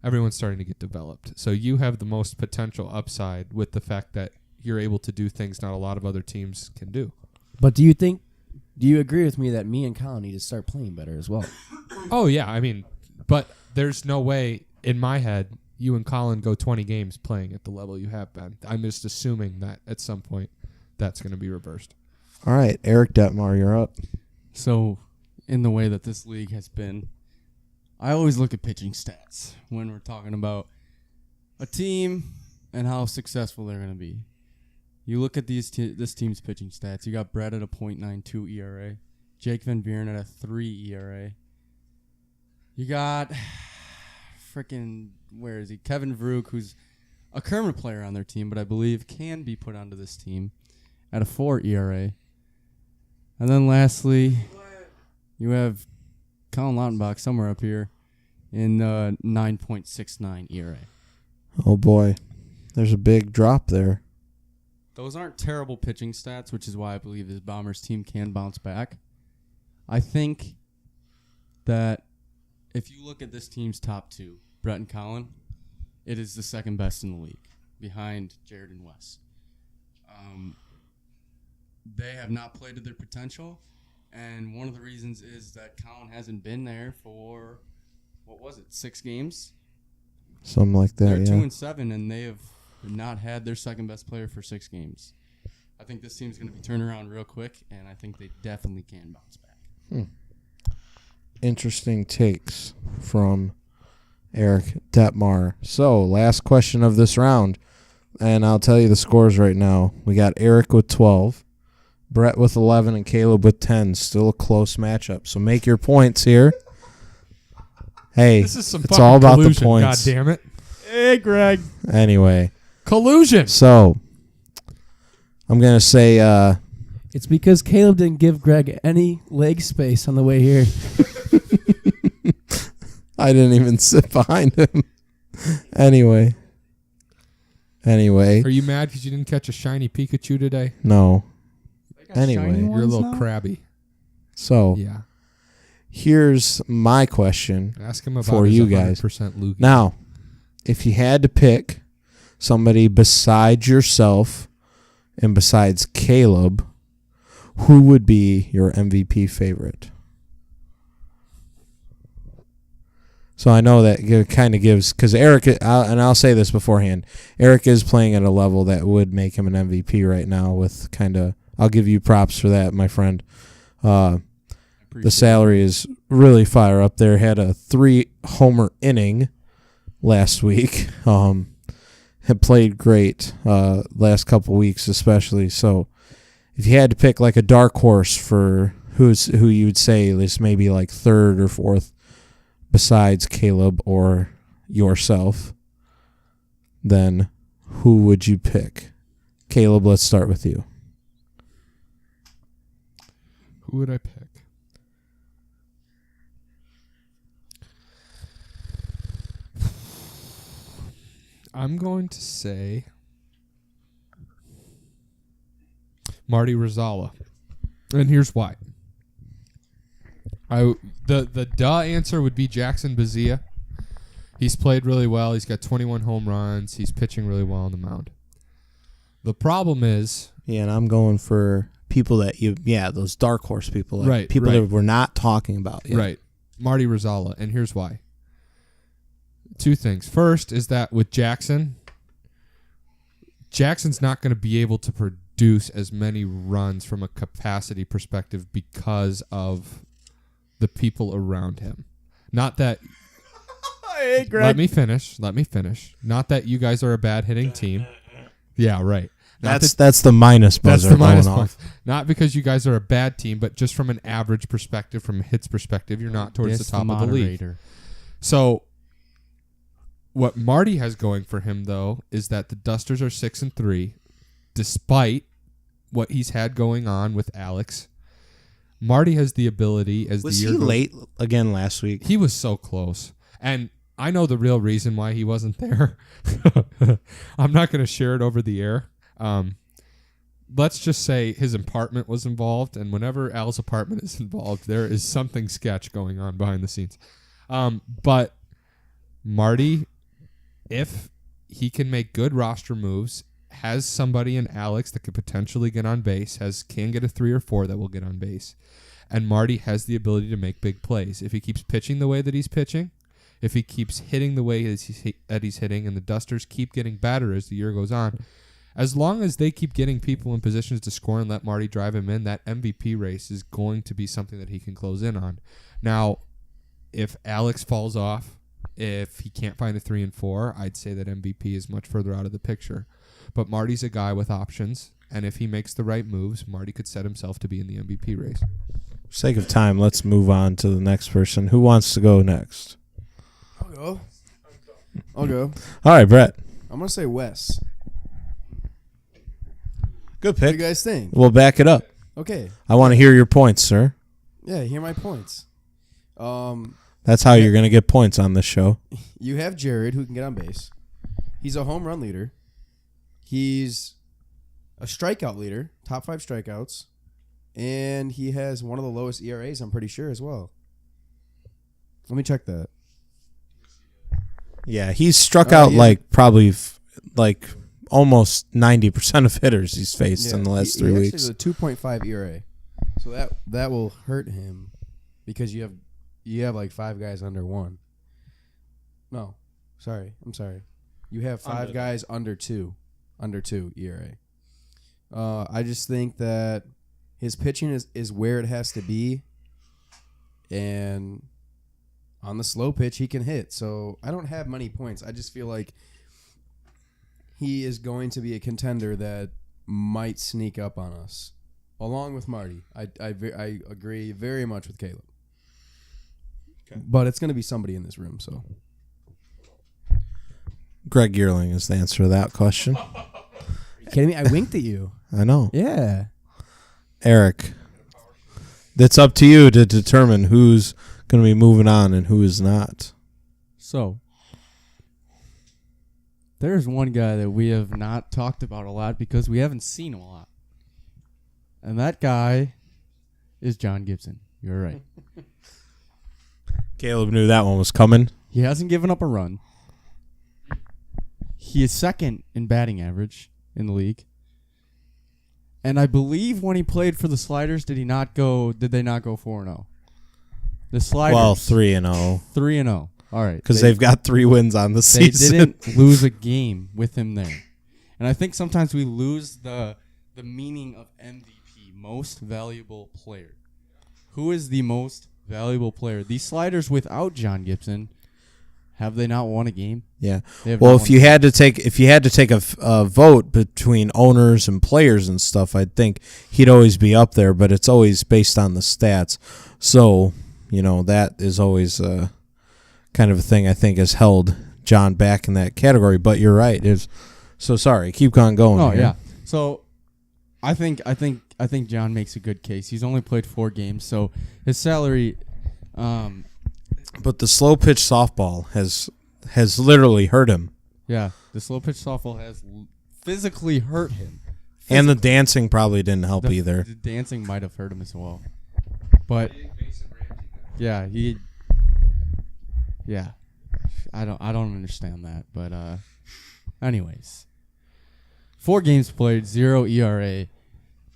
everyone's starting to get developed. So you have the most potential upside with the fact that you're able to do things not a lot of other teams can do. But do you agree with me that me and Colin need to start playing better as well? Oh, yeah. I mean, but there's no way in my head you and Colin go 20 games playing at the level you have been. I'm just assuming that at some point that's going to be reversed. All right, Eric Detmar, you're up. So, in the way that this league has been, I always look at pitching stats when we're talking about a team and how successful they're going to be. You look at this team's pitching stats. You got Brett at a .92 ERA, Jake Van Buren at a 3 ERA. You got where is he? Kevin Vrook, who's a current player on their team, but I believe can be put onto this team at a 4 ERA. And then lastly, you have Colin Lautenbach somewhere up here in 9.69 ERA. Oh, boy. There's a big drop there. Those aren't terrible pitching stats, which is why I believe this Bombers team can bounce back. I think that if you look at this team's top 2, Brett and Colin, it is the second best in the league, behind Jared and Wes. They have not played to their potential, and one of the reasons is that Colin hasn't been there for, 6 games? Something like They're that, 2-7, and they have not had their second best player for 6 games. I think this team's going to be turned around real quick, and I think they definitely can bounce back. Interesting takes from Eric Detmar. So, last question of this round, and I'll tell you the scores right now. We got Eric with 12, Brett with 11, and Caleb with 10. Still a close matchup. So make your points here. Hey, This is some it's fucking all about collusion, the points. God damn it. Hey, Greg. Anyway, Collusion. so I'm going to say It's because Caleb didn't give Greg any leg space on the way here. I didn't even sit behind him. Anyway. Are you mad because you didn't catch a shiny Pikachu today? No. Shiny Anyway, You're a ones little now? crabby. so Yeah. here's my question. Ask him about For his you guys. 100% Loogie. Now, if you had to pick somebody besides yourself and besides Caleb, who would be your MVP favorite? So I know that it kind of gives, because Eric, and I'll say this beforehand, Eric is playing at a level that would make him an MVP right now with kind of, I'll give you props for that, my friend. The salary is really fire up there. Had a 3-homer inning last week. Had played great last couple weeks especially. So if you had to pick like a dark horse for who you'd say is maybe like third or fourth besides Caleb or yourself, then who would you pick? Caleb, let's start with you. Who would I pick? I'm going to say Marty Rosala. And here's why. The duh answer would be Jackson Bazia. He's played really well. He's got 21 home runs. He's pitching really well on the mound. The problem is... Yeah, and I'm going for people that those dark horse people. Like Right, people right. that we're not talking about yet. Right. Marty Rosala. And here's why. 2 things. First is that with Jackson's not going to be able to produce as many runs from a capacity perspective because of the people around him. Not that... Hey, Greg. Let me finish. Not that you guys are a bad hitting team. Yeah, right. That's the minus buzzer That's the minus going off. point. Not because you guys are a bad team, but just from an average perspective, from a hits perspective, you're not towards the top of the league. So what Marty has going for him, though, is that the Dusters are 6-3, despite what he's had going on with Alex. Marty has the ability as Was the he year goes, late again last week? He was so close. And I know the real reason why he wasn't there. I'm not going to share it over the air. Let's just say his apartment was involved, and whenever Al's apartment is involved, there is something sketch going on behind the scenes. But Marty, if he can make good roster moves, has somebody in Alex that could potentially get on base, can get a 3 or 4 that will get on base, and Marty has the ability to make big plays. If he keeps pitching the way that he's pitching, if he keeps hitting the way that he's hitting, and the Dusters keep getting better as the year goes on, as long as they keep getting people in positions to score and let Marty drive him in, that MVP race is going to be something that he can close in on. Now, if Alex falls off, if he can't find a 3 and 4, I'd say that MVP is much further out of the picture. But Marty's a guy with options, and if he makes the right moves, Marty could set himself to be in the MVP race. For sake of time, let's move on to the next person. Who wants to go next? I'll go. All right, Brett. I'm going to say Wes. Good What do you pick. guys think? We'll back it up. Okay. I want to hear your points, sir. Yeah, hear my points. That's how you're going to get points on this show. You have Jared, who can get on base. He's a home run leader. He's a strikeout leader, top 5 strikeouts. And he has one of the lowest ERAs, I'm pretty sure, as well. Let me check that. Yeah, he's struck out yeah. like probably like almost 90% of hitters he's faced in the last 3 he weeks. actually has a 2.5 ERA. So that will hurt him because you have like 5 guys under 1. No. I'm sorry. You have five guys under 2 ERA. I just think that his pitching is where it has to be, and on the slow pitch he can hit. So I don't have many points. I just feel like he is going to be a contender that might sneak up on us, along with Marty. I agree very much with Caleb. Okay. But it's going to be somebody in this room. So Greg Yearling is the answer to that question. Are you kidding me? I winked at you. I know. Yeah. Eric, it's up to you to determine who's going to be moving on and who is not. So, there's one guy that we have not talked about a lot because we haven't seen him a lot. And that guy is John Gibson. You're right. Caleb knew that one was coming. He hasn't given up a run. He is second in batting average in the league. And I believe when he played for the Sliders, did they not go 4-0? The Sliders. Well, 3-0. 3-0. All right. Because they've got 3 wins on the season. They didn't lose a game with him there. And I think sometimes we lose the meaning of MVP, most valuable player. Who is the most valuable player? These Sliders without John Gibson, have they not won a game? Yeah. Well, if you had to take a vote between owners and players and stuff, I'd think he'd always be up there, but it's always based on the stats. So, that is always kind of a thing I think has held John back in that category. But you're right. So sorry. Keep on going. Oh, here. yeah. So I think John makes a good case. He's only played 4 games, so his salary. But the slow pitch softball has literally hurt him. Yeah, the slow pitch softball has physically hurt him. And the dancing probably didn't help either. The dancing might have hurt him as well. But yeah, I don't understand that. But anyways, 4 games played, 0 ERA,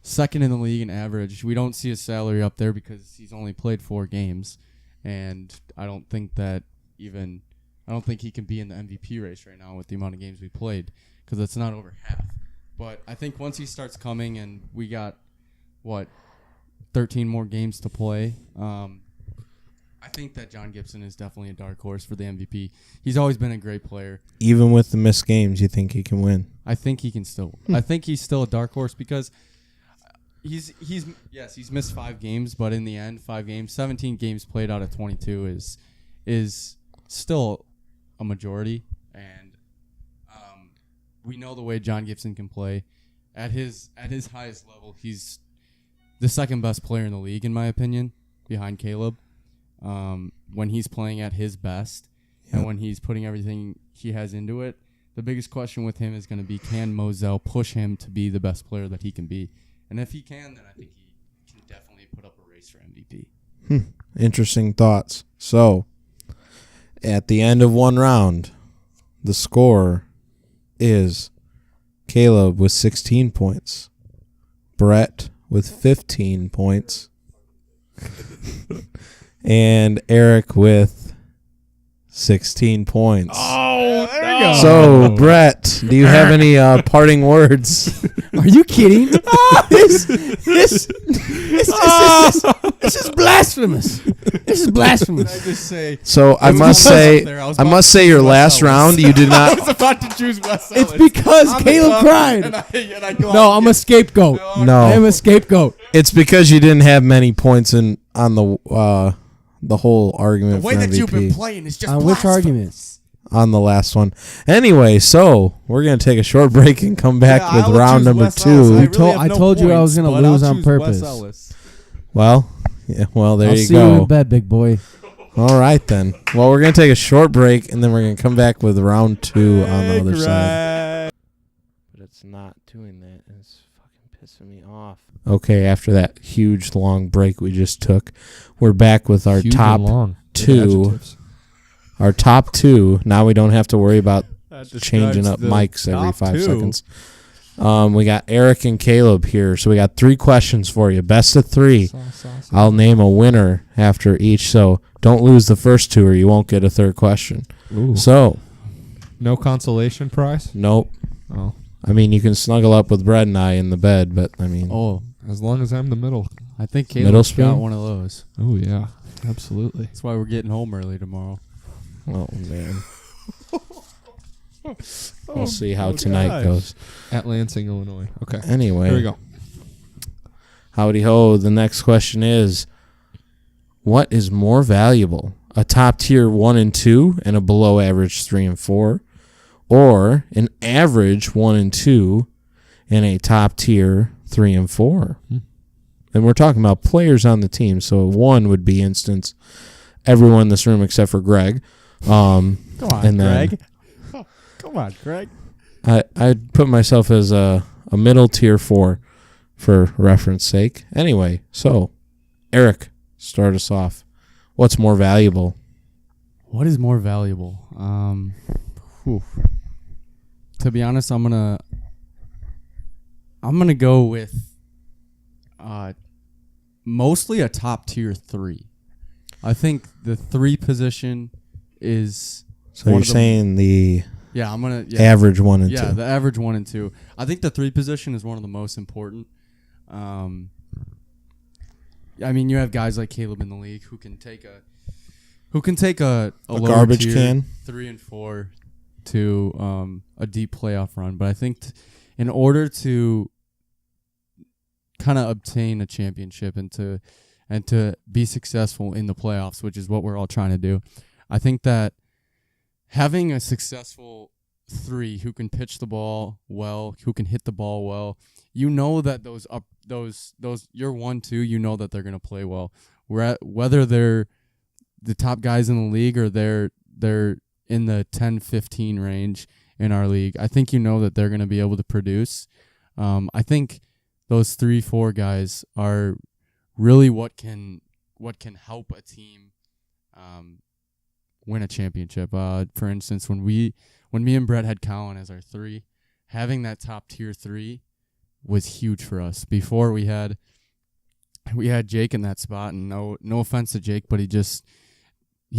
second in the league in average. We don't see his salary up there because he's only played 4 games. And I don't think he can be in the MVP race right now with the amount of games we played because it's not over half. But I think once he starts coming and we got, 13 more games to play, I think that John Gibson is definitely a dark horse for the MVP. He's always been a great player. Even with the missed games, you think he can win? I think he can still. I think he's still a dark horse because he's missed 5 games, but in the end, 5 games, 17 games played out of 22 is still a majority, and we know the way John Gibson can play at his highest level. He's the second best player in the league, in my opinion, behind Caleb. When he's playing at his best, and when he's putting everything he has into it, the biggest question with him is going to be, can Moselle push him to be the best player that he can be? And if he can, then I think he can definitely put up a race for MVP. Interesting thoughts. So, at the end of one round, the score is Caleb with 16 points, Brett with 15 points, and Eric with 16 points. Oh, there you go. So, Brett, do you have any parting words? Are you kidding? This is blasphemous. This is blasphemous. Can I just say? So I must say, your last round you did I was not. about to choose Wes Ellis. It's because Caleb cried. And I go No, I'm a scapegoat. No, I am a scapegoat. it's because you didn't have many points on the whole argument The way for that MVP you've been playing is just On which blasphemous. argument? on the last one. Anyway, so we're gonna take a short break and come back Yeah, with I will round choose number Wes Ellis. 2. I really have I no told you I was points, gonna but lose I'll on choose purpose. Wes Ellis. Well, there I'll you see go. you in bed, big boy. All right then. Well, we're gonna take a short break and then we're gonna come back with round 2 on the other side. But it's not doing that. It's fucking pissing me off. Okay, after that huge long break we just took, we're back with our Huge top and long. 2. Our top 2. Now we don't have to worry about changing up mics every 5 seconds. We got Eric and Caleb here, so we got 3 questions for you. Best of 3. I'll name a winner after each, so don't lose the first 2 or you won't get a third question. Ooh. So, No consolation prize? Nope. Oh. I mean, you can snuggle up with Brett and I in the bed, but I mean, Oh, As long as I'm the middle. I think Middle Caleb's spoon? got one of those. Oh, yeah. Absolutely. That's why we're getting home early tomorrow. oh man. We'll see how tonight goes. At Lansing, Illinois. Okay. Anyway, Here we go. howdy ho. The next question is, what is more valuable? A top tier 1 and 2 and a below average 3 and 4, or an average 1 and 2 and a top tier 3 and 4? And we're talking about players on the team. So 1 would be instance everyone in this room except for Greg. Come on, and then Greg. Come on, Greg. I'd put myself as a middle tier 4 for reference sake. Anyway, so Eric, start us off. What's more valuable? What is more valuable? To be honest, I'm gonna go with mostly a top tier 3. I think the 3 position is. So you're saying the Yeah, I'm gonna. Yeah, average 1 and 2. yeah, the average 1 and 2. I think the 3 position is one of the most important. I mean, you have guys like Caleb in the league who can take a lower garbage tier, can 3 and 4 to a deep playoff run. But I think in order to kind of obtain a championship and to be successful in the playoffs, which is what we're all trying to do, I think that having a successful 3 who can pitch the ball well, who can hit the ball well, you know that those your 1-2, you know that they're going to play well. Whether they're the top guys in the league or they're in the 10-15 range in our league, I think you know that they're going to be able to produce. I think those 3-4 guys are really what can help a team win a championship. For instance, when me and Brett had Colin as our 3, having that top tier 3 was huge for us. Before we had Jake in that spot, and no offense to Jake, but he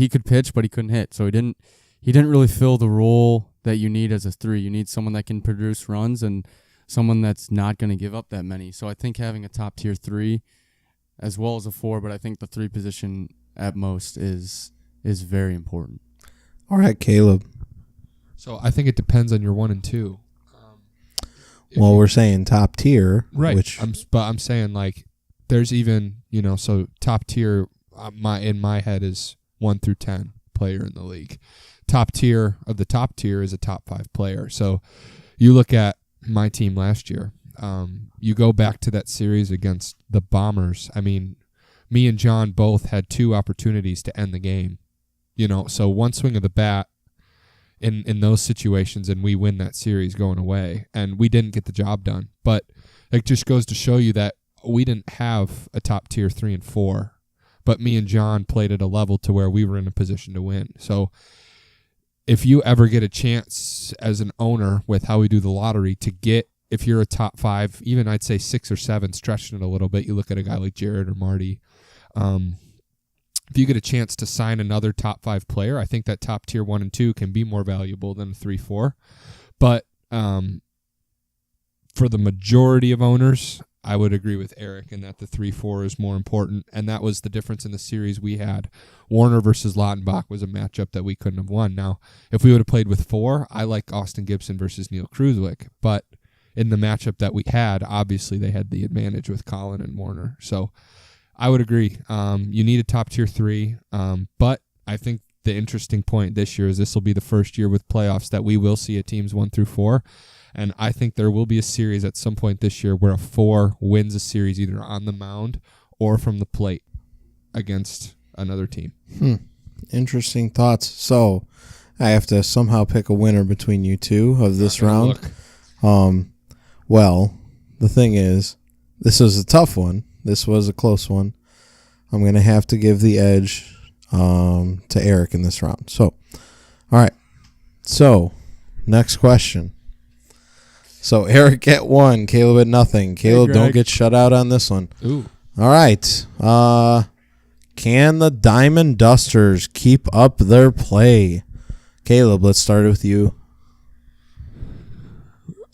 could pitch, but he couldn't hit. So he didn't really fill the role that you need as a 3. You need someone that can produce runs and someone that's not going to give up that many. So I think having a top tier 3 as well as a 4, but I think the 3 position at most is very important. All right, Caleb. So I think it depends on your 1 and 2. Well, we're saying top tier, Right. Which But I'm saying, like, there's even, so top tier in my head is 1 through 10 player in the league. Top tier of the top tier is a top 5 player. So you look at my team last year. You go back to that series against the Bombers. I mean, me and John both had 2 opportunities to end the game. So one swing of the bat in those situations, and we win that series going away, and we didn't get the job done. But it just goes to show you that we didn't have a top tier 3 and 4, but me and John played at a level to where we were in a position to win. So if you ever get a chance as an owner with how we do the lottery to get, if you're a top 5, even I'd say 6 or 7, stretching it a little bit, you look at a guy like Jared or Marty, if you get a chance to sign another top 5 player, I think that top tier 1 and 2 can be more valuable than a 3-4. But for the majority of owners, I would agree with Eric in that the 3-4 is more important, and that was the difference in the series we had. Warner versus Lautenbach was a matchup that we couldn't have won. Now, if we would have played with 4, I like Austin Gibson versus Neil Kruzwick, but in the matchup that we had, obviously they had the advantage with Colin and Warner. So I would agree. You need a top tier 3, but I think the interesting point this year is this will be the first year with playoffs that we will see a teams 1 through 4. And I think there will be a series at some point this year where a 4 wins a series either on the mound or from the plate against another team. Interesting thoughts. So I have to somehow pick a winner between you 2 of this round. Well, the thing is, this was a tough one. This was a close one. I'm going to have to give the edge to Eric in this round. So, all right. So, next question. So, Eric at 1, Caleb at nothing. Caleb, Hey, don't get shut out on this one. Ooh. All right. Can the Diamond Dusters keep up their play? Caleb, let's start with you.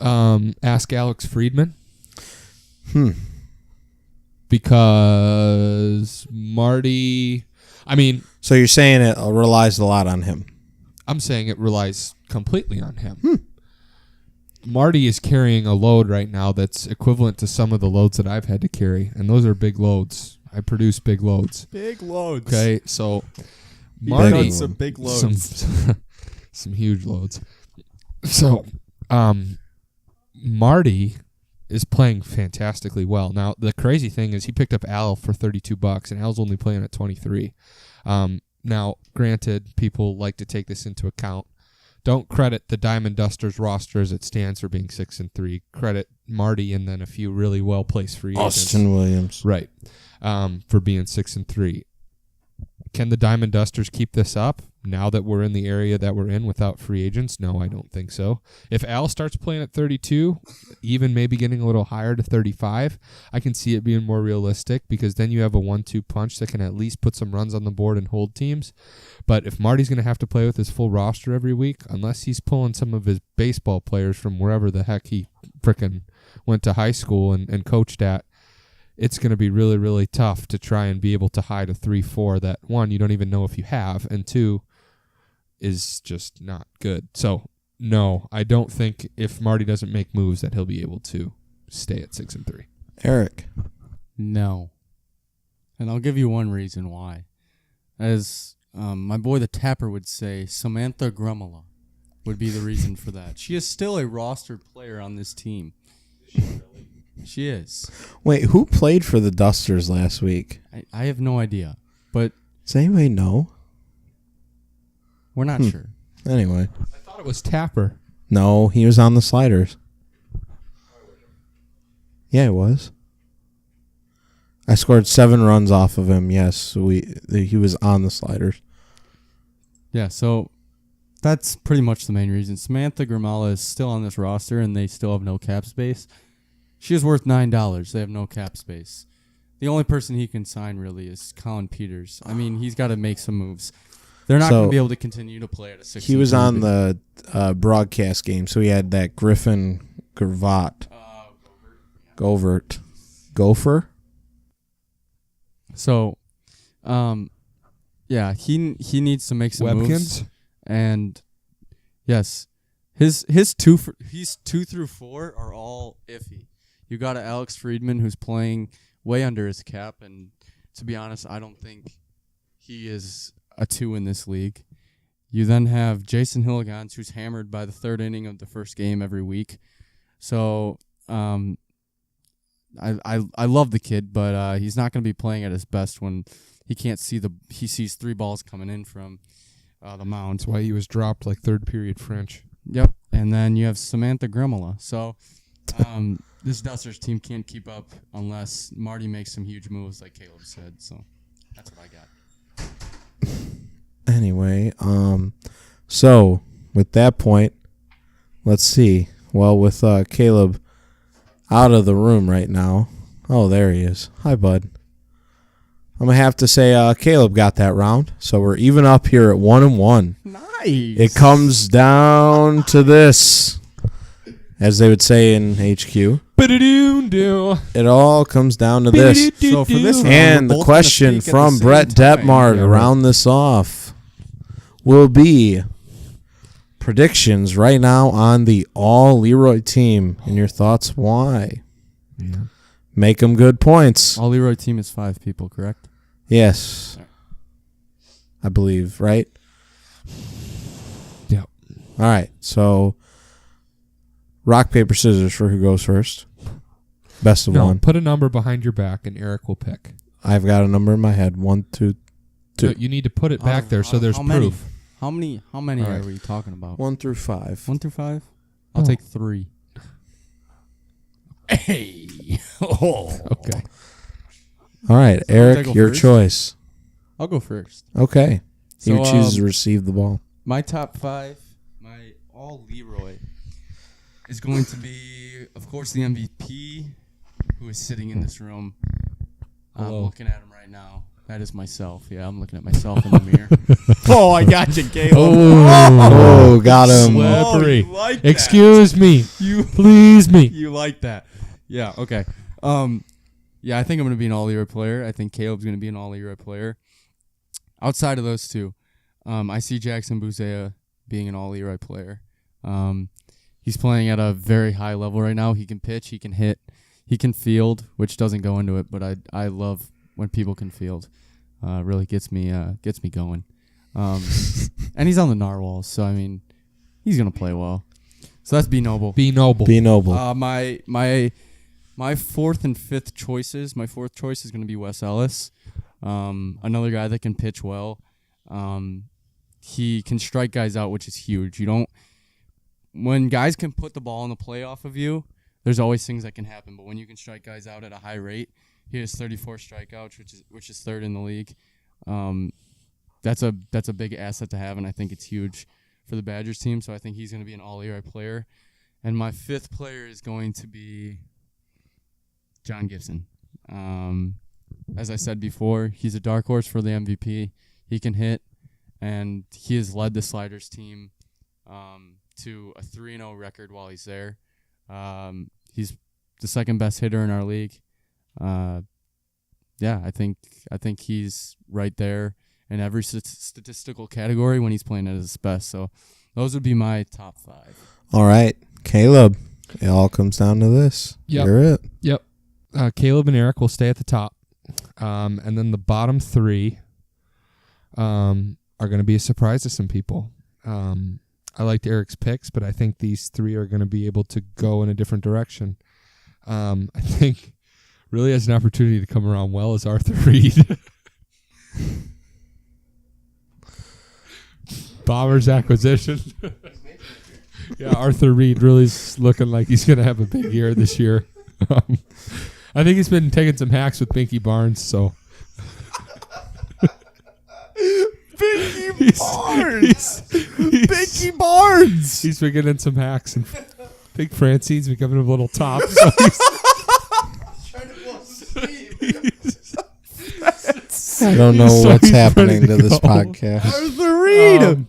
Ask Alex Friedman. Hmm. Because Marty, So you're saying it relies a lot on him. I'm saying it relies completely on him. Marty is carrying a load right now that's equivalent to some of the loads that I've had to carry, and those are big loads. I produce big loads. Big loads. Okay, so Marty- Marty, some big loads. some huge loads. So, Marty is playing fantastically well. Now, the crazy thing is he picked up Al for $32, and Al's only playing at 23. Now, granted, people like to take this into account. Don't credit the Diamond Dusters roster as it stands for being 6-3. Credit Marty and then a few really well-placed free agents. Austin Williams. Right. For being 6-3. Can the Diamond Dusters keep this up now that we're in the area that we're in without free agents? No, I don't think so. If Al starts playing at 32, even maybe getting a little higher to 35, I can see it being more realistic because then you have a 1-2 punch that can at least put some runs on the board and hold teams. But if Marty's going to have to play with his full roster every week, unless he's pulling some of his baseball players from wherever the heck he frickin' went to high school and coached at, it's going to be really, really tough to try and be able to hide a 3-4 that, one, you don't even know if you have, and two, is just not good. So, no, I don't think if Marty doesn't make moves that he'll be able to stay at 6-3. Eric. No. And I'll give you one reason why. As my boy the Tapper would say, Samantha Grumala would be the reason for that. She is still a roster player on this team. She is. Wait, who played for the Dusters last week? I have no idea. But Does anybody know? we're not sure. Anyway. I thought it was Tapper. No, he was on the Sliders. Yeah, it was. I scored 7 runs off of him. Yes, he was on the Sliders. Yeah, so that's pretty much the main reason. Samantha Grimala is still on this roster, and they still have no cap space. She is worth $9. They have no cap space. The only person he can sign, really, is Colin Peters. I mean, he's got to make some moves. They're not going to be able to continue to play at a 6. He was on the broadcast game, so he had that Griffin Gravatt. Gopher? So, yeah, he needs to make some moves. And yes, he's 2 through 4 are all iffy. You got Alex Friedman, who's playing way under his cap, and to be honest, I don't think he is a 2 in this league. You then have Jason Hilligans, who's hammered by the 3rd inning of the first game every week. So, I love the kid, but he's not going to be playing at his best when he can't see he sees 3 balls coming in from the mound. That's why he was dropped like third period French. Yep. And then you have Samantha Grimala. So this Dusters team can't keep up unless Marty makes some huge moves like Caleb said. So that's what I got. Anyway, so with that point, let's see. Well, with Caleb out of the room right now. Oh, there he is. Hi, bud. I'm going to have to say Caleb got that round. So we're even up here at 1-1. Nice. It comes down to this, as they would say in HQ. It all comes down to this. So for this round, And we're the both question gonna speak at from the Brett same time. Detmar to Yeah, round this off will be predictions right now on the all Leroy team. And your thoughts why? Yeah. Make them good points. All Leroy team is 5 people, correct? Yes. I believe, right? Yep. All right. So rock, paper, scissors for who goes first. Best of No, one. put a number behind your back and Eric will pick. I've got a number in my head. 1, 2, 2. No, you need to put it back there so there's how many? proof. How many All are right. we talking about? 1 through 5. 1 through 5? I'll Oh. take 3. Hey. Okay. All right, So I'll Eric, go your first? choice. I'll go first. Okay. So, You choose to receive the ball. My top 5, my all Leroy, is going to be, of course, the MVP, who is sitting in this room. I'm Hello. looking at him right now. That is myself. Yeah, I'm looking at myself in the mirror. Oh, I got you, Caleb. Oh, got him. Slippery. You like that. Excuse me. Please me. You like that. Yeah, okay. Yeah, I think I'm going to be an all-Leroy player. I think Caleb's going to be an all-Leroy player. Outside of those two, I see Jackson Buzea being an all-Leroy player. He's playing at a very high level right now. He can pitch, he can hit, he can field, which doesn't go into it, but I love when people can field. Really gets me going. And he's on the Narwhals, so I mean, he's gonna play well. So that's Be Noble. Be noble. Be noble. My fourth and fifth choices. My fourth choice is gonna be Wes Ellis, another guy that can pitch well. He can strike guys out, which is huge. When guys can put the ball in the play off of you, there's always things that can happen. But when you can strike guys out at a high rate, he has 34 strikeouts, which is third in the league. That's a big asset to have, and I think it's huge for the Badgers team. So I think he's going to be an all-Leroy player. And my fifth player is going to be John Gibson. As I said before, he's a dark horse for the MVP. He can hit, and he has led the Sliders team to a 3-0 record while he's there. He's the second best hitter in our league. Yeah, I think he's right there in every statistical category when he's playing at his best. So those would be my top 5. All right, Caleb. It all comes down to this. Yep. You're it. Yep. Caleb and Eric will stay at the top. And then the bottom 3 are going to be a surprise to some people. I liked Eric's picks, but I think these 3 are going to be able to go in a different direction. I think really has an opportunity to come around well is Arthur Reed. Bombers acquisition. Yeah, Arthur Reed really is looking like he's going to have a big year this year. I think he's been taking some hacks with Binky Barnes, so. Binky Barnes! He's been getting some hacks, and Big Francine's becoming a little top. So I don't know So what's he's happening ready to to this go. podcast. Arthur Reed.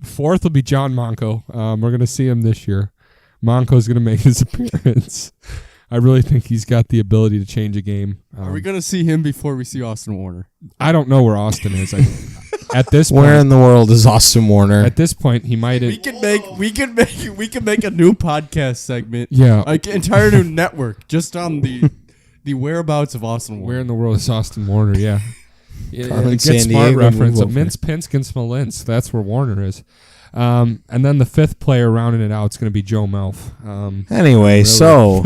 Fourth will be John Monco. We're going to see him this year. Monco's going to make his appearance. I really think he's got the ability to change a game. Are we going to see him before we see Austin Warner? I don't know where Austin is. At this point, Where in the world is Austin Warner? at this point, he might have. We can make a new podcast segment. Yeah. Like entire new network just on the whereabouts of Austin Warner. Where in the world is Austin Warner? Yeah. Carmen Get smart Sandiego reference. move A mince pins can smell lints. That's where Warner is. And then the fifth player rounding it out is going to be Joe Melf. Anyway, really. so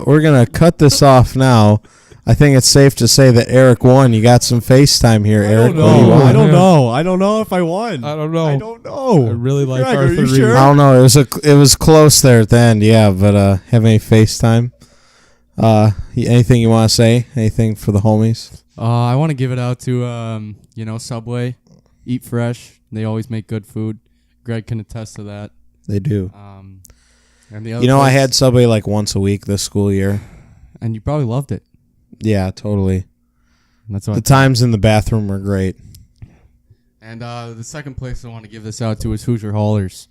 we're going to cut this off now. I think it's safe to say that Eric won. You got some FaceTime here, Eric. What do you want? I don't know. I don't know if I won. I don't know. I don't know. I really like Greg, are Arthur you Reed. sure? I don't know. It was close there at the end, yeah. But have any FaceTime? Anything you want to say? Anything for the homies? I want to give it out to Subway, Eat Fresh. They always make good food. Greg can attest to that. They do. And the other I had Subway like once a week this school year. and you probably loved it. Yeah, totally. That's what The times in the bathroom were great. And the second place I want to give this out to is Hoosier Haulers.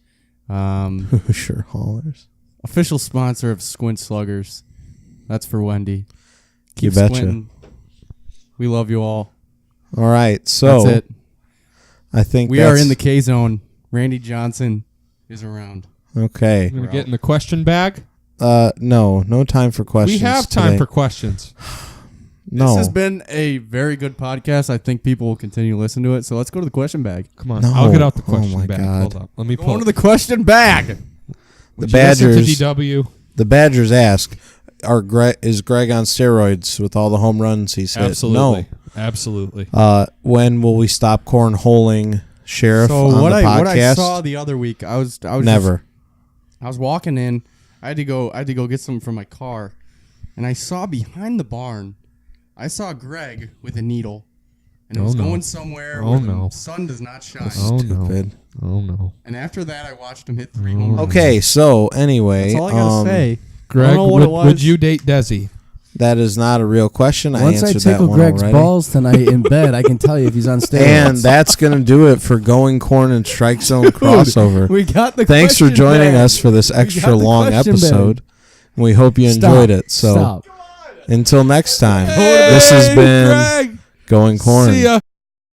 Hoosier Haulers. Official sponsor of Squint Sluggers. That's for Wendy. You Keep betcha. squinting. We love you all. All right, so That's it. I think We are in the K zone. Randy Johnson is around. Okay. We're going to get in the question bag. No time for questions. We have time today. for questions. No. This has been a very good podcast. I think people will continue to listen to it. So let's go to the question bag. Come on. No. I'll get out the Oh question my bag. God. Hold up. Let me Go pull on to the question bag. the Would you listen to Badgers. DW. The Badgers ask, is Greg on steroids with all the home runs he's hit? Absolutely. Absolutely. No. When will we stop cornholing Sheriff So on what the I podcast? saw the other week, I was Never. I was walking in. I had to go get some from my car, and I saw behind the barn. I saw Greg with a needle, and it was going somewhere where the sun does not shine. Oh, Stupid. no. Oh, no. And after that, I watched him hit 3 home runs. Okay, so anyway, That's all I gotta say. I Greg, don't know what it was. would you date Desi? That is not a real question. Once I answered that tickle one Greg's already. balls tonight in bed, I can tell you if he's on steroids. And that's going to do it for Going Corn and Strike Zone crossover. We got the Thanks for question joining back. us for this We got extra the long question episode. back. We hope you Stop. enjoyed it. So Stop. until next time, this has been Greg. Going Corn. See ya.